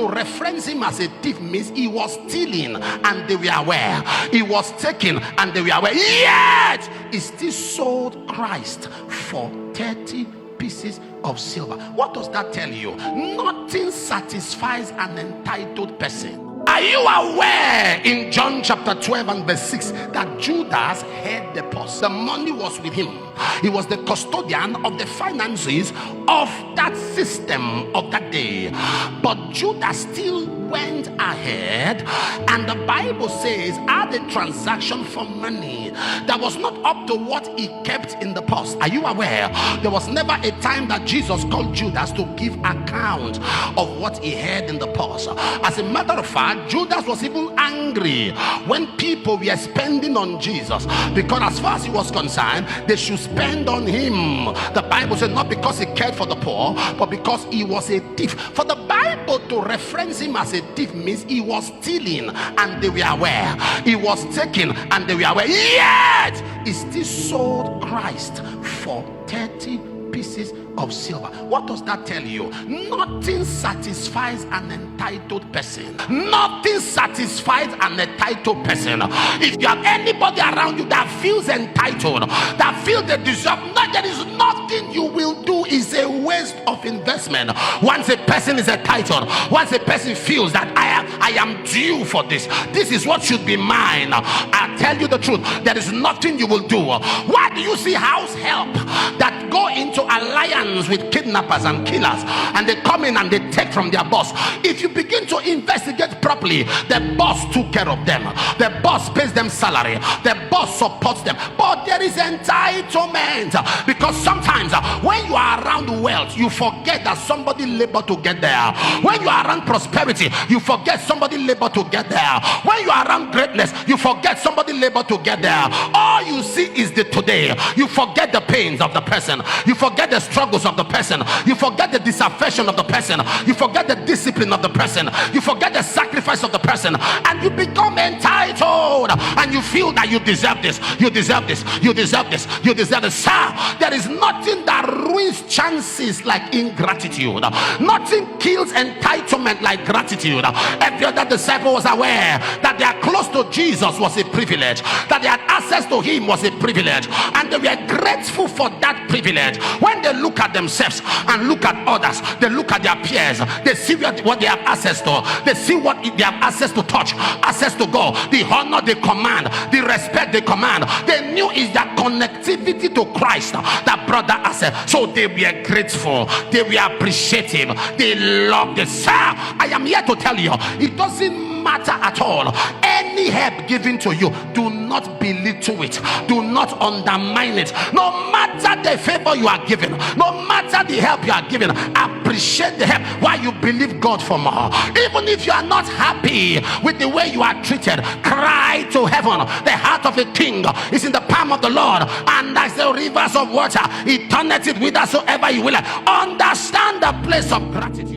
to reference him as a thief means he was stealing and they were aware. He was taking and they were aware. Yet he still sold Christ for 30 pieces of silver. What does that tell you? Nothing satisfies an entitled person. Are you aware in John chapter 12 and verse 6 that Judas held the purse? The money was with him. He was the custodian of the finances of that system of that day. But Judas still went ahead, and the Bible says had a transaction for money that was not up to what he kept in the purse. Are you aware? There was never a time that Jesus called Judas to give account of what he had in the purse. As a matter of fact, Judas was even angry when people were spending on Jesus, because as far as he was concerned, they should spend on him. The Bible said not because he cared for the poor, but because he was a thief. For the Bible to reference him as a thief means he was stealing and they were aware. He was taking and they were aware. Yet he still sold Christ for 30 pieces of silver. What does that tell you? Nothing satisfies an entitled person. Nothing satisfies an entitled person. If you have anybody around you that feels entitled, that feels they deserve, there is nothing you will do is a waste of investment. Once a person is entitled, once a person feels that I am due for this, this is what should be mine, I tell you the truth, there is nothing you will do. Why do you see house help that go into alliance with kidnappers and killers, and they come in and they take from their boss? If you begin to investigate properly, the boss took care of them, the boss pays them salary, the boss supports them. But there is entitlement, because sometimes when you are around wealth, you forget that somebody labored to get there. When you are around prosperity, you forget somebody labored to get there. When you are around greatness, you forget somebody labored to get there. All you see is the today. You forget the pains of the person, you forget the struggles of the person, you forget the disaffection of the person, you forget the discipline of the person, you forget the sacrifice of the person, and you become entitled, and you feel that you deserve this, you deserve this, you deserve this, you deserve this. Sir, there is nothing that ruins chances like ingratitude. Nothing kills entitlement like gratitude. Every other disciple was aware that their close to Jesus was a privilege, that they had access to him was a privilege, and they were grateful for that privilege. When they look at themselves and look at others, they look at their peers, they see what they have access to, they see what they have access to touch, access to go, the honor they command, the respect they command. They knew is that connectivity to Christ that brought that access. So they were grateful, they were appreciative, they loved it. Sir, I am here to tell you, it doesn't matter at all. Any help given to you, do not belittle it, do not undermine it. No matter the favor you are given, no matter the help you are given, appreciate the help while you believe God for more. Even if you are not happy with the way you are treated, cry to heaven. The heart of a king is in the palm of the Lord, and as the rivers of water, he turneth it whithersoever he will. Understand the place of gratitude.